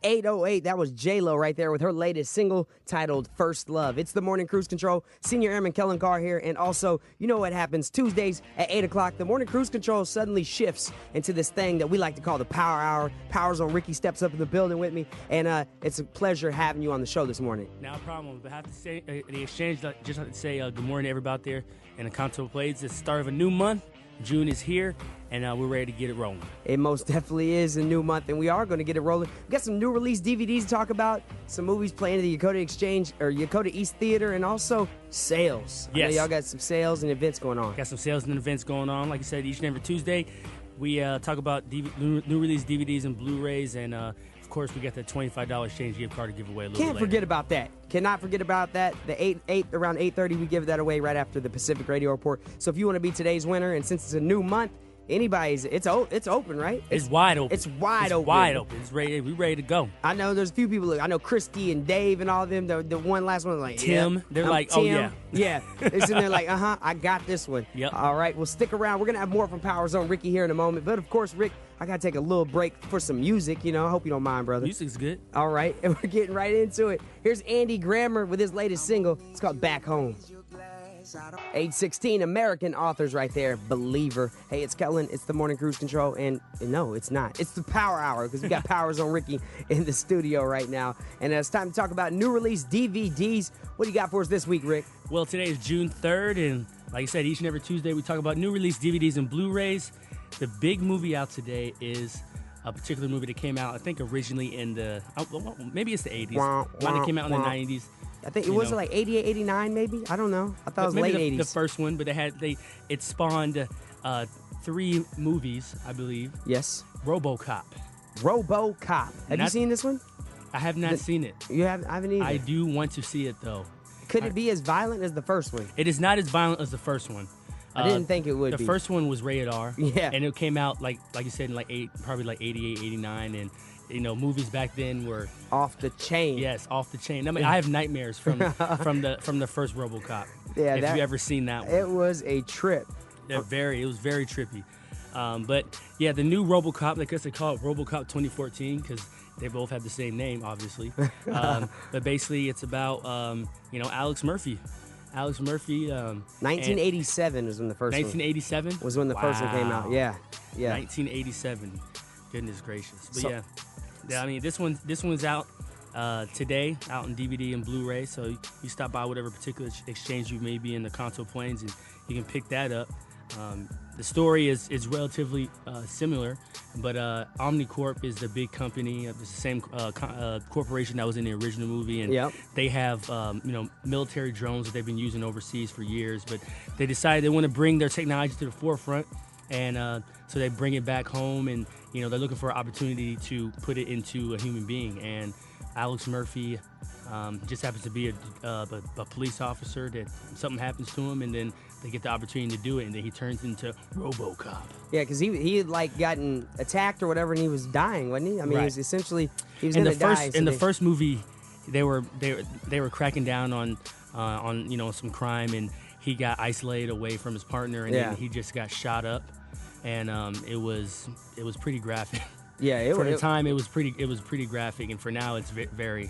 808. That was J-Lo right there with her latest single titled First Love. It's the Morning Cruise Control. Senior Airman Kellen Carr here. And also, you know what happens Tuesdays at 8 o'clock. The Morning Cruise Control suddenly shifts into this thing that we like to call the Power Hour. Power Zone Ricky steps up in the building with me. And it's a pleasure having you on the show this morning. No problem. But I have to say, the exchange, just have to say good morning to everybody out there in the Contour Plains. It's the start of a new month. June is here, and we're ready to get it rolling. It most definitely is a new month, and we are going to get it rolling. We got some new release DVDs to talk about, some movies playing at the Yokota Exchange or Yokota East Theater, and also sales. Yes. I know y'all got some sales and events going on. Got some sales and events going on. Like I said, each and every Tuesday, we talk about new release DVDs and Blu-rays, and of course, we got the $25 exchange gift card to give away a little Can't later. forget about that. Cannot forget about that. Around 8:30, we give that away right after the Pacific Radio Report. So if you want to be today's winner, and since it's a new month, it's open, right? It's wide open. It's wide open. Wide open. It's ready. We ready to go. I know there's a few people. I know Christy and Dave and all of them. The one last one was like Tim. Yeah, They're I'm like, Tim. oh yeah. Yeah. They're sitting there like, I got this one. Yep. All right. Well, stick around. We're gonna have more from Power Zone Ricky here in a moment. But of course, Rick, I gotta take a little break for some music. I hope you don't mind, brother. Music's good. All right, and we're getting right into it. Here's Andy Grammer with his latest single. It's called Back Home. Age 16, American authors right there, Believer. Hey, it's Kellen. It's the Morning Cruise Control, and no, it's not. It's the Power Hour, because we got Power Zone Ricky in the studio right now. And it's time to talk about new release DVDs. What do you got for us this week, Rick? Well, today is June 3rd, and like I said, each and every Tuesday we talk about new release DVDs and Blu-rays. The big movie out today is a particular movie that came out, I think, originally in the, maybe it's the 80s. Might have came out in the 90s. I think it was like 88, 89, maybe. I don't know. I thought it was late 80s. The first one, but it spawned 3 movies, I believe. Yes. RoboCop. Have you seen this one? I have not seen it. I haven't either. I do want to see it though. Could it be as violent as the first one? It is not as violent as the first one. I didn't think it would be. The first one was rated R. Yeah. And it came out like you said in probably like 88, 89, and movies back then were off the chain. Yes, off the chain. I mean, I have nightmares from the first RoboCop. Yeah, if you ever seen that one. It was a trip. It was very trippy. But yeah, the new RoboCop, I guess they call it RoboCop 2014 because they both have the same name, obviously. But basically, it's about Alex Murphy. 1987 was when the first 1987 one. Was when the first one came out. Yeah. 1987. Goodness gracious. But yeah. I mean, this one's out today, out on DVD and Blu-ray. So you stop by whatever particular exchange you may be in the Contour Plains, and you can pick that up. The story is relatively similar, but Omnicorp is the big company. It's the same corporation that was in the original movie, and they have military drones that they've been using overseas for years. But they decided they want to bring their technology to the forefront, and so they bring it back home, and they're looking for an opportunity to put it into a human being. And Alex Murphy just happens to be a police officer that something happens to him, and then they get the opportunity to do it, and then he turns into RoboCop. Yeah, because he had like gotten attacked or whatever, and he was dying, wasn't he? I mean, right. he was going to die. In the first movie, they were cracking down on some crime, and he got isolated away from his partner, and then he just got shot up, and it was pretty graphic. Yeah, for the time it was pretty graphic, and for now it's very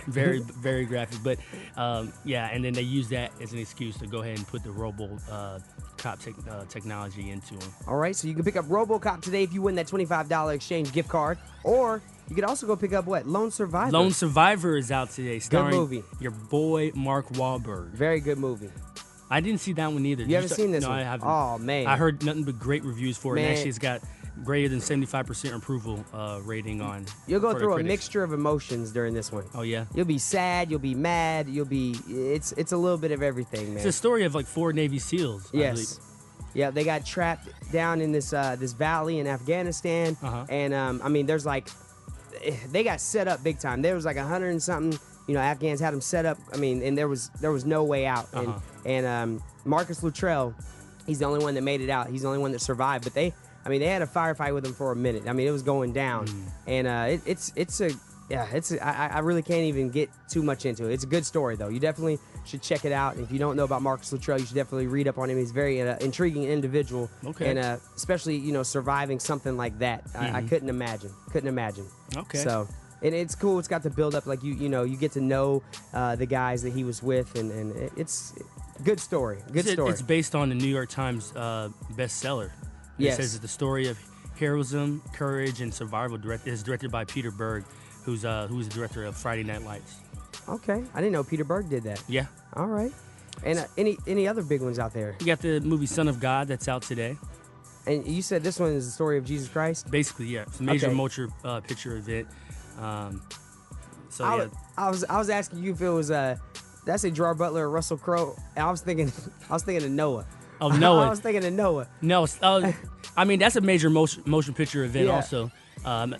very, very graphic. But and then they use that as an excuse to go ahead and put the RoboCop technology into them. All right, so you can pick up RoboCop today if you win that $25 exchange gift card, or you could also go pick up what? Lone Survivor. Lone Survivor is out today, starring good movie. Your boy Mark Wahlberg. Very good movie. I didn't see that one either. You haven't seen this one? No, I haven't. Oh, man. I heard nothing but great reviews for it. Man. And actually, it's got greater than 75% approval rating on. You'll go through a mixture of emotions during this one. Oh, yeah? You'll be sad, you'll be mad, it's a little bit of everything, man. It's a story of like 4 Navy SEALs, I believe. Yeah, they got trapped down in this valley in Afghanistan, and I mean, there's like, they got set up big time. There was like 100 and something, Afghans had them set up. I mean, and there was no way out. And Marcus Luttrell, he's the only one that made it out. He's the only one that survived. But they had a firefight with him for a minute. I mean, it was going down, and it's Yeah, I really can't even get too much into it. It's a good story, though. You definitely should check it out. If you don't know about Marcus Luttrell, you should definitely read up on him. He's a very intriguing individual. Okay. And especially, surviving something like that. I couldn't imagine. Okay. So, and it's cool. It's got to build up, like, you get to know the guys that he was with, and it's good story. Good story. It's based on the New York Times bestseller. Yes. It says it's the story of heroism, courage, and survival. It's directed by Peter Berg, who's the director of Friday Night Lights. Okay. I didn't know Peter Berg did that. Yeah. All right. And any other big ones out there? You got the movie Son of God that's out today. And you said this one is the story of Jesus Christ? Basically, yeah. It's a major motion picture event. I was asking you if it was did I say Gerard Butler or Russell Crowe? I was thinking of Noah. Oh, Noah. I was thinking of Noah. No, I mean that's a major motion picture event Yeah. also.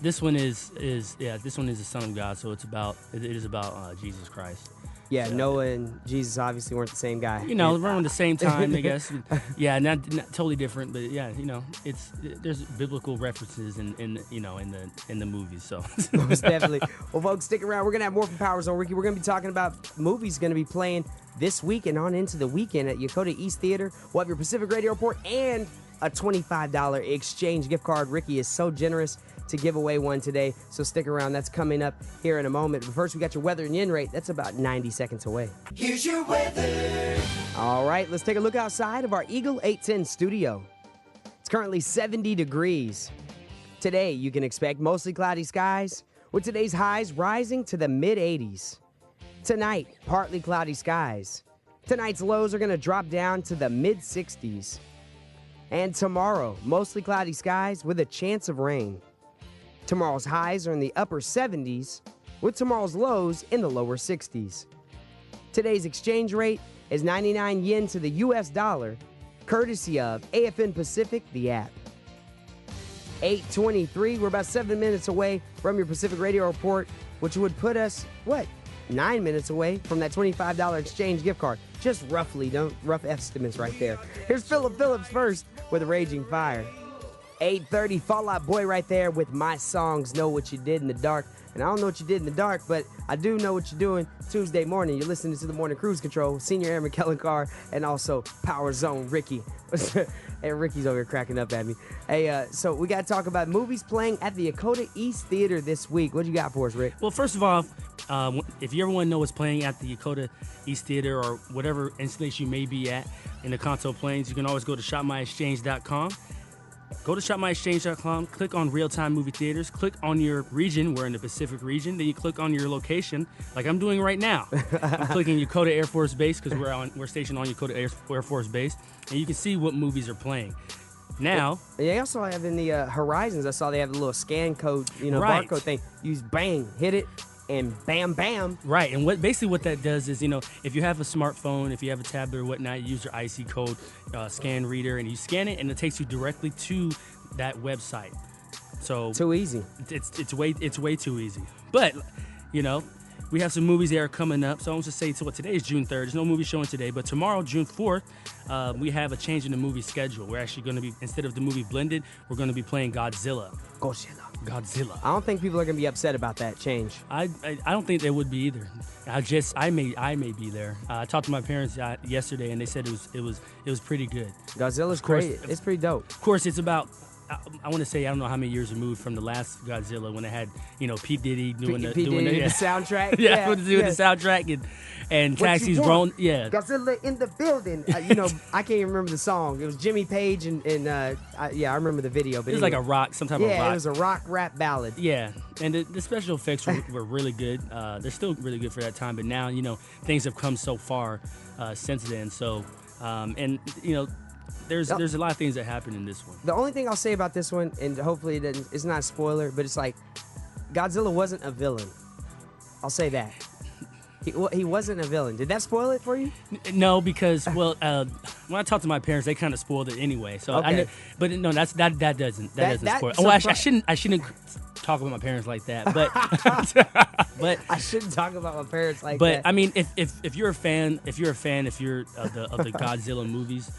This one is the Son of God, so it is about Jesus Christ. Yeah, Noah and Jesus obviously weren't the same guy. Around the same time, I guess. Yeah, not totally different, but yeah, there's biblical references in the movies. So Most definitely. Well, folks, stick around. We're gonna have more from Power Zone Ricky. We're gonna be talking about movies gonna be playing this week and on into the weekend at Yokota East Theater. We'll have your Pacific Radio Report and a $25 exchange gift card. Ricky is so generous to give away one today, so stick around. That's coming up here in a moment. But first, we got your weather and yen rate. That's about 90 seconds away. Here's your weather. All right, let's take a look outside of our Eagle 810 studio. It's currently 70 degrees. Today, you can expect mostly cloudy skies, with today's highs rising to the mid-80s. Tonight, partly cloudy skies. Tonight's lows are going to drop down to the mid-60s. And tomorrow, mostly cloudy skies with a chance of rain. Tomorrow's highs are in the upper 70s, with tomorrow's lows in the lower 60s. Today's exchange rate is 99 yen to the US dollar, courtesy of AFN Pacific, the app. 8:23, we're about 7 minutes away from your Pacific Radio Report, which would put us, 9 minutes away from that $25 exchange gift card. Just roughly, rough estimates right there. Here's Philip Phillips first with Raging Fire. 8:30, Fall Out Boy right there with My Songs Know What You Did in the Dark. And I don't know what you did in the dark, but I do know what you're doing Tuesday morning. You're listening to the Morning Cruise Control, Senior Airman Kellen Carr, and also Power Zone Ricky. Hey, Ricky's over here cracking up at me. Hey, so we got to talk about movies playing at the Yokota East Theater this week. What you got for us, Rick? Well, first of all, if you ever want to know what's playing at the Yokota East Theater or whatever installation you may be at in the Kanto Plains, you can always go to shopmyexchange.com. Go to shopmyexchange.com, click on real-time movie theaters, click on your region. We're in the Pacific region. Then you click on your location, like I'm doing right now. I'm clicking Yokota Air Force Base because we're stationed on Yokota Air Force Base, and you can see what movies are playing. Now, they also have in the Horizons, I saw they have the little scan code, Right. barcode thing. Use bang, hit it, and bam, bam. right, and what that does is, if you have a smartphone, if you have a tablet or whatnot, you use your IC code scan reader, and you scan it, and it takes you directly to that website. So Too easy. it's way too easy. But we have some movies that are coming up. So I'm just say today is June 3rd. There's no movie showing today, but tomorrow, June 4th, we have a change in the movie schedule. We're actually going to be, instead of the movie Blended, we're going to be playing Godzilla. I don't think people are going to be upset about that change. I don't think they would be either. I may be there. I talked to my parents yesterday, and they said it was pretty good. Godzilla's great. It's pretty dope. Of course, it's about. I want to say I don't know how many years removed from the last Godzilla when it had P Diddy doing the soundtrack. yeah, with the soundtrack and taxis rolling. Yeah, Godzilla in the building. I can't even remember the song. It was Jimmy Page and I remember the video. But it was like a rock, some type of rock. Yeah, it was a rock rap ballad. Yeah, and the special effects were really good. They're still really good for that time, but now things have come so far since then. So there's a lot of things that happen in this one. The only thing I'll say about this one, and hopefully it's not a spoiler, but it's like Godzilla wasn't a villain. I'll say that. He wasn't a villain. Did that spoil it for you? No, because when I talked to my parents, they kind of spoiled it anyway. So okay. But no, that doesn't spoil it. So I shou'shouldn't talk about my parents like that. But but I shouldn't talk about my parents like that. But I mean, if you're a fan of the Godzilla movies,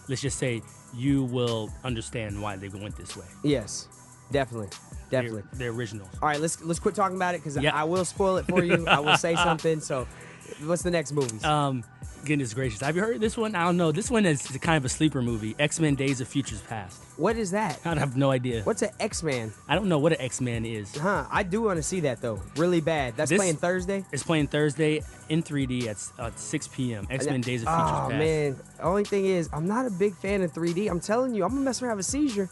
let's just say you will understand why they went this way. Yes. Definitely. The originals. All right, let's quit talking about it because I will spoil it for you. I will say something. So, what's the next movie? Goodness gracious. Have you heard this one? I don't know. This one is kind of a sleeper movie. X-Men Days of Futures Past. What is that? I have no idea. What's an X-Man? I don't know what an X-Man is. I do want to see that, though. Really bad. That's playing Thursday? It's playing Thursday in 3D at 6 p.m. X-Men Days of Futures Past. Oh, man. Only thing is, I'm not a big fan of 3D. I'm telling you, I'm going to mess around with a seizure.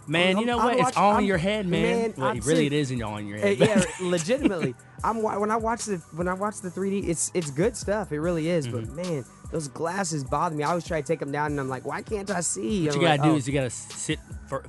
Man, you know what? It's all in your head, man. Well, really, it is all in your head. Yeah, legitimately. When I watch the 3D, it's good stuff. It really is. But man, those glasses bother me. I always try to take them down, and I'm like, why can't I see? What you gotta do is you gotta sit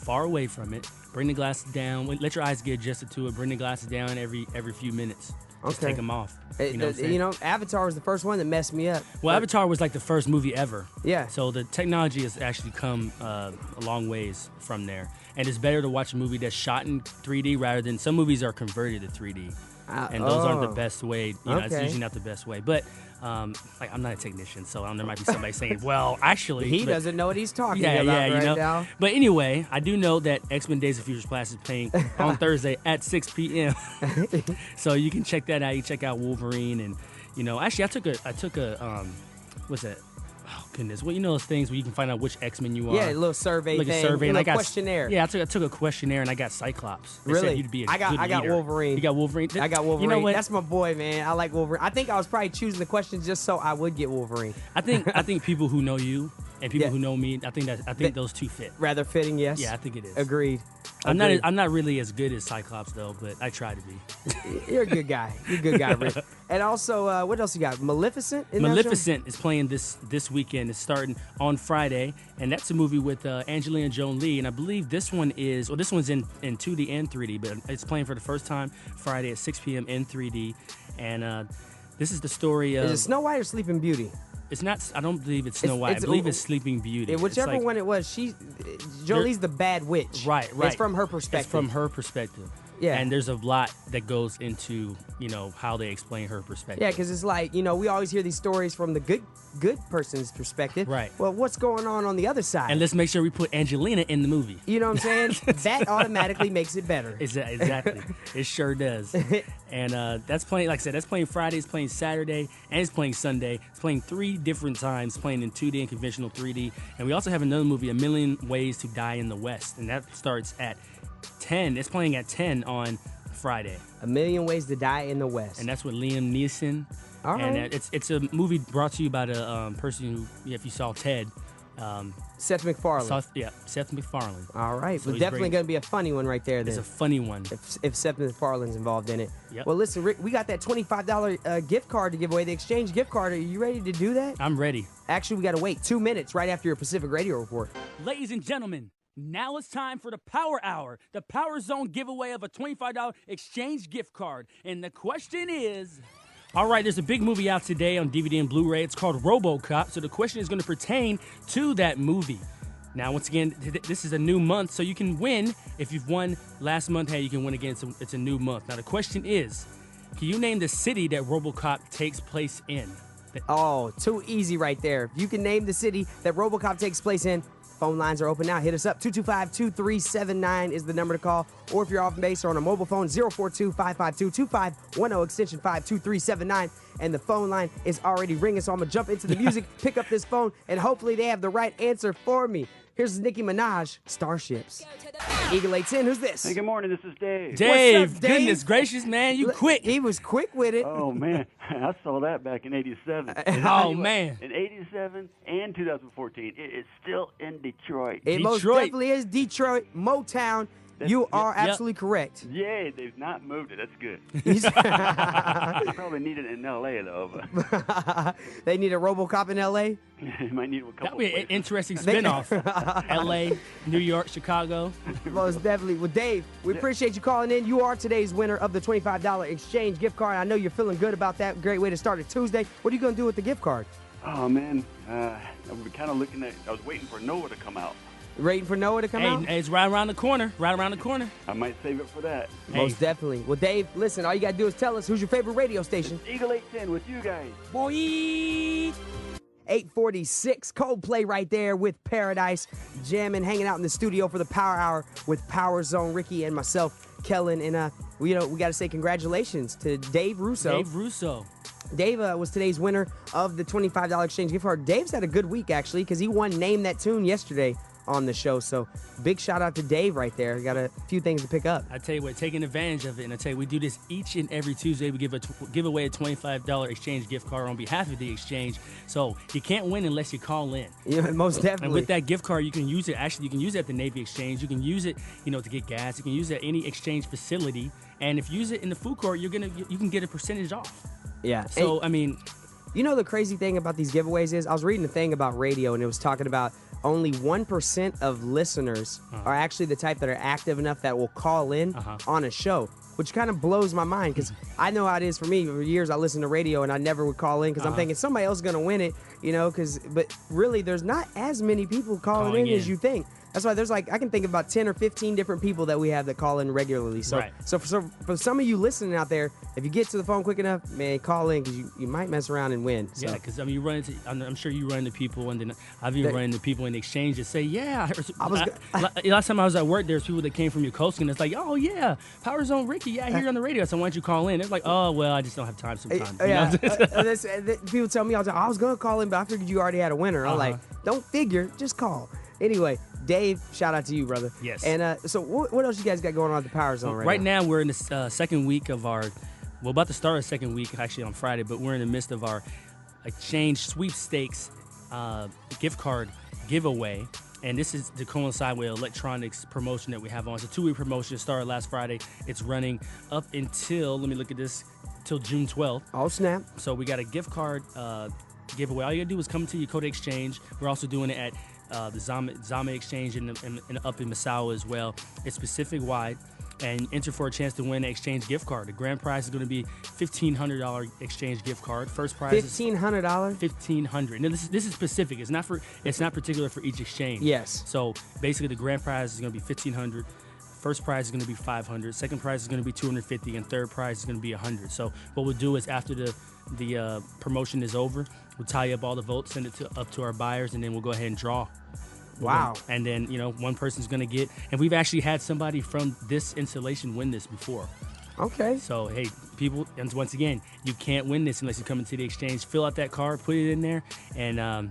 far away from it. Bring the glasses down. Let your eyes get adjusted to it. Bring the glasses down every few minutes. Just take them off. Avatar was the first one that messed me up. Well, Avatar was like the first movie ever. Yeah. So the technology has actually come a long ways from there. And it's better to watch a movie that's shot in 3D rather than some movies are converted to 3D. And those aren't the best way. It's usually not the best way. But like I'm not a technician, so there might be somebody saying, "Well, actually, he doesn't know what he's talking about right now." But anyway, I do know that X-Men Days of Futures Past is playing on Thursday at 6 p.m. So you can check that out. You check out Wolverine, and actually, I took a what's that? Oh goodness! Well, those things where you can find out which X-Men you are. Yeah, a little survey like thing. A survey, and I got questionnaire. Yeah, I took a questionnaire and I got Cyclops. They said you'd be a I got leader. Wolverine. You got Wolverine. I got Wolverine. You know what? That's my boy, man. I like Wolverine. I think I was probably choosing the questions just so I would get Wolverine. I think people who know you and people who know me, I think those two fit. Rather fitting, yes. Yeah, I think it is. Agreed. I'm not really as good as Cyclops though, but I try to be. You're a good guy. You're a good guy, Rick. And also, what else you got? Maleficent? Maleficent is playing this weekend. It's starting on Friday, and that's a movie with Angelina Jolie. And I believe this one's in 2D and 3D, but it's playing for the first time Friday at 6 p.m. in 3D. And this is the story of. Is it Snow White or Sleeping Beauty? It's not. I don't believe it's Snow White. I believe it's Sleeping Beauty. Whichever one it was, Jolie's the bad witch. Right. It's from her perspective. It's from her perspective. Yeah. And there's a lot that goes into, how they explain her perspective. Yeah, because it's like, we always hear these stories from the good person's perspective. Right. Well, what's going on the other side? And let's make sure we put Angelina in the movie. You know what I'm saying? That automatically makes it better. Exactly. It sure does. And that's playing, like I said, that's playing Friday, it's playing Saturday, and it's playing Sunday. It's playing 3 different times, playing in 2D and conventional 3D. And we also have another movie, A Million Ways to Die in the West. And that starts at 10. It's playing at 10 on Friday. A Million Ways to Die in the West. And that's with Liam Neeson. All right. And it's a movie brought to you by the person who, if you saw Ted. Seth MacFarlane. Seth MacFarlane. All right. So but definitely going to be a funny one right there then. It's a funny one. If Seth MacFarlane's involved in it. Yep. Well, listen, Rick, we got that $25 gift card to give away, the exchange gift card. Are you ready to do that? I'm ready. Actually, we got to wait 2 minutes right after your Pacific Radio Report. Ladies and gentlemen, now it's time for the Power Hour, the Power Zone giveaway of a $25 exchange gift card. And the question is... All right, there's a big movie out today on DVD and Blu-ray. It's called RoboCop, so the question is going to pertain to that movie. Now, once again, this is a new month, so you can win. If you've won last month, hey, you can win again. It's a new month. Now, the question is, can you name the city that RoboCop takes place in? Oh, too easy right there. You can name the city that RoboCop takes place in. Phone lines are open now. Hit us up. 225-2379 is the number to call. Or if you're off base or on a mobile phone, 042-552-2510, extension 52379. And the phone line is already ringing, so I'm going to jump into the music, pick up this phone, and hopefully they have the right answer for me. Here's Nicki Minaj, Starships. Eagle 810, who's this? Hey, good morning. This is Dave. Dave, What's up, Dave? Goodness gracious, man, you quick. He was quick with it. Oh, man. I saw that back in 87. Oh, man. In 87 and 2014. It's still in Detroit. It most Detroit. definitely is Detroit, Motown. You are absolutely correct. Yeah, they've not moved it. That's good. They probably need it in L.A., though. But They need a RoboCop in L.A.? they might need a couple That would be an places. interesting spinoff. L.A., New York, Chicago. Most definitely. Well, Dave, we appreciate you calling in. You are today's winner of the $25 exchange gift card. I know you're feeling good about that. Great way to start a Tuesday. What are you going to do with the gift card? Oh, man. I was kind of looking at... I was waiting for Noah to come out. Waiting for Noah to come out? Hey, it's right around the corner. Right around the corner. I might save it for that. Most definitely. Well, Dave, listen, all you got to do is tell us who's your favorite radio station. Eagle 810 with you guys. Boy. 8:46, Coldplay right there with Paradise, jamming, hanging out in the studio for the Power Hour with Power Zone Ricky and myself, Kellen. And we got to say congratulations to Dave Russo. Dave was today's winner of the $25 exchange gift card. Dave's had a good week, actually, because he won Name That Tune yesterday on the show. So big shout out to Dave right there. Got a few things to pick up. I tell you what, taking advantage of it, and I tell you, we do this each and every Tuesday. We give away a $25 exchange gift card on behalf of the exchange. So you can't win unless you call in. Yeah, most definitely. And with that gift card, you can use it. Actually, you can use it at the Navy Exchange. You can use it, to get gas. You can use it at any exchange facility. And if you use it in the food court, you can get a percentage off. Yeah. So, the crazy thing about these giveaways is I was reading a thing about radio, and it was talking about only 1% of listeners are actually the type that are active enough that will call in on a show, which kind of blows my mind because I know how it is for me. For years, I listened to radio, and I never would call in because I'm thinking somebody else is going to win it, but really there's not as many people calling in as you think. That's why there's I can think of about 10 or 15 different people that we have that call in regularly. So, right. so for some of you listening out there, if you get to the phone quick enough, man, call in because you might mess around and win. So. Yeah, because you run into, I'm sure you run into people, and then I've even run into people in the exchange that say, yeah. Last time I was at work, there's people that came from Yokosuka, and it's like, oh yeah, Power Zone Ricky, yeah, I hear you on the radio. So why don't you call in? It's like, oh well, I just don't have time sometimes. People tell me all the time, I was gonna call in, but I figured you already had a winner. I'm like, don't figure, just call. Anyway, Dave, shout out to you, brother. Yes. And so what else you guys got going on at the Power Zone right now? Right now, we're in the second week of we're about to start our second week, actually, on Friday, but we're in the midst of our exchange sweepstakes gift card giveaway. And this is to coincide with electronics promotion that we have on. It's a 2-week promotion. It started last Friday. It's running up until, let me look at this, till June 12th. Oh, snap. So we got a gift card giveaway. All you got to do is come to your Dakota Exchange. We're also doing it at the Zame Exchange and up in Misawa as well. It's Pacific-wide, and enter for a chance to win an exchange gift card. The grand prize is going to be $1,500 exchange gift card. First prize $1,500? $1,500. Now this is specific. It's not particular for each exchange. Yes. So basically, the grand prize is going to be $1,500. First prize is going to be $500. Second prize is going to be $250, and third prize is going to be $100. So what we'll do is after the promotion is over, we'll tally up all the votes, send it up to our buyers, and then we'll go ahead and draw. Wow. And then, one person's going to get, and we've actually had somebody from this installation win this before. Okay. So, hey, people, and once again, you can't win this unless you come into the exchange, fill out that card, put it in there, and,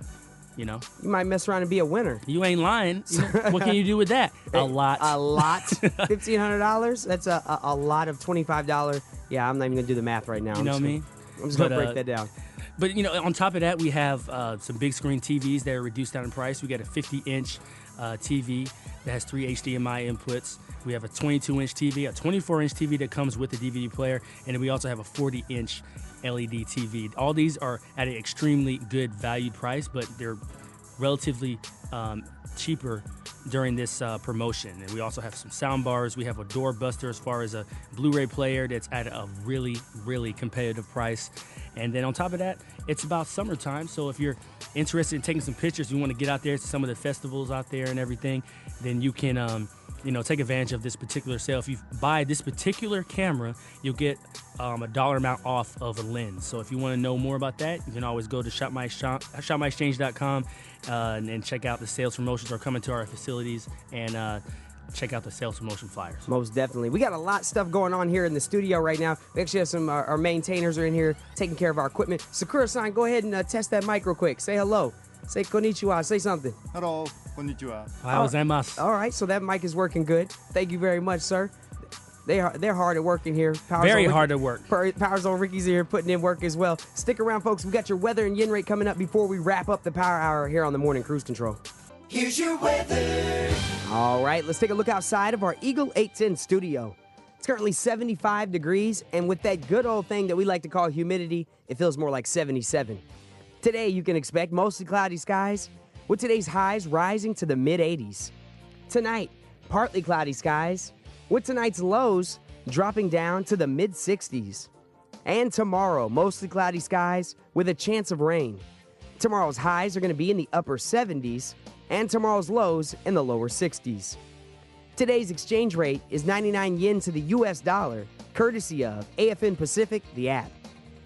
you might mess around and be a winner. You ain't lying. What can you do with that? A lot. A lot. $1,500? That's a lot of $25. Yeah, I'm not even going to do the math right now. You know what I mean? I'm just going to break that down. But, on top of that, we have some big screen TVs that are reduced down in price. We got a 50-inch TV that has 3 HDMI inputs. We have a 22-inch TV, a 24-inch TV that comes with the DVD player, and then we also have a 40-inch LED TV. All these are at an extremely good valued price, but they're relatively cheaper during this promotion. And we also have some sound bars. We have a doorbuster as far as a Blu-ray player that's at a really, really competitive price. And then on top of that, it's about summertime. So if you're interested in taking some pictures, you want to get out there to some of the festivals out there and everything, then you can take advantage of this particular sale. If you buy this particular camera, you'll get a dollar amount off of a lens. So if you want to know more about that, you can always go to shopmyexchange.com and check out the sales promotions, or come into our facilities and check out the sales promotion flyers. Most definitely. We got a lot of stuff going on here in the studio right now. We actually have some our maintainers are in here taking care of our equipment. Sakura-san, go ahead and test that mic real quick. Say hello. Say konnichiwa. Say something. Hello. Konnichiwa. Ohayou gozaimasu. All right, so that mic is working good. Thank you very much, sir. They're hard at work in here. Very hard at work. Power Zone Ricky's here putting in work as well. Stick around, folks. We got your weather and yen rate coming up before we wrap up the Power Hour here on the Morning Cruise Control. Here's your weather. All right, let's take a look outside of our Eagle 810 studio. It's currently 75 degrees, and with that good old thing that we like to call humidity, it feels more like 77. Today, you can expect mostly cloudy skies, with today's highs rising to the mid-80s. Tonight, partly cloudy skies, with tonight's lows dropping down to the mid-60s. And tomorrow, mostly cloudy skies with a chance of rain. Tomorrow's highs are going to be in the upper 70s, and tomorrow's lows in the lower 60s. Today's exchange rate is 99 yen to the US dollar, courtesy of AFN Pacific, the app.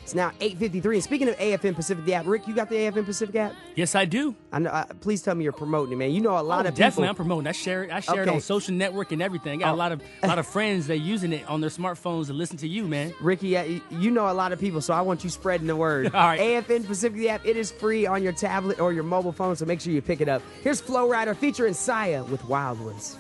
It's now 8:53. And speaking of AFN Pacific, the app, Rick, you got the AFN Pacific app? Yes, I do. I know. Please tell me you're promoting it, man. You know a lot of people. Definitely, I'm promoting. I share it. I share it Okay. on social network and everything. I got a lot of friends that using it on their smartphones to listen to you, man. Ricky, you know a lot of people, so I want you spreading the word. All right. AFN Pacific, the app, it is free on your tablet or your mobile phone, so make sure you pick it up. Here's Flow Rider featuring Saya with Wild Ones.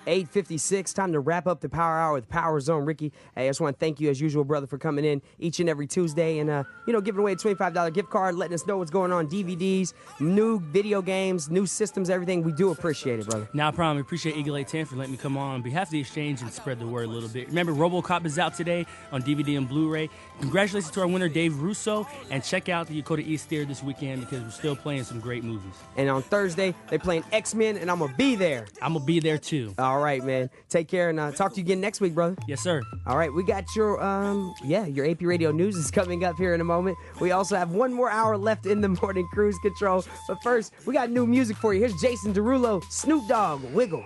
8:56, time to wrap up the Power Hour with Power Zone. Ricky, hey, I just want to thank you as usual, brother, for coming in each and every Tuesday and, giving away a $25 gift card, letting us know what's going on, DVDs, new video games, new systems, everything. We do appreciate it, brother. No problem. We appreciate Eagle 810 for letting me come on behalf of the exchange and spread the word a little bit. Remember, RoboCop is out today on DVD and Blu-ray. Congratulations to our winner, Dave Russo, and check out the Dakota East Theater this weekend because we're still playing some great movies. And on Thursday, they're playing X-Men, and I'm going to be there. I'm going to be there, too. All right, man. Take care, and talk to you again next week, brother. Yes, sir. All right, we got your AP Radio News is coming up here in a moment. We also have one more hour left in the morning cruise control. But first, we got new music for you. Here's Jason Derulo, Snoop Dogg, Wiggle.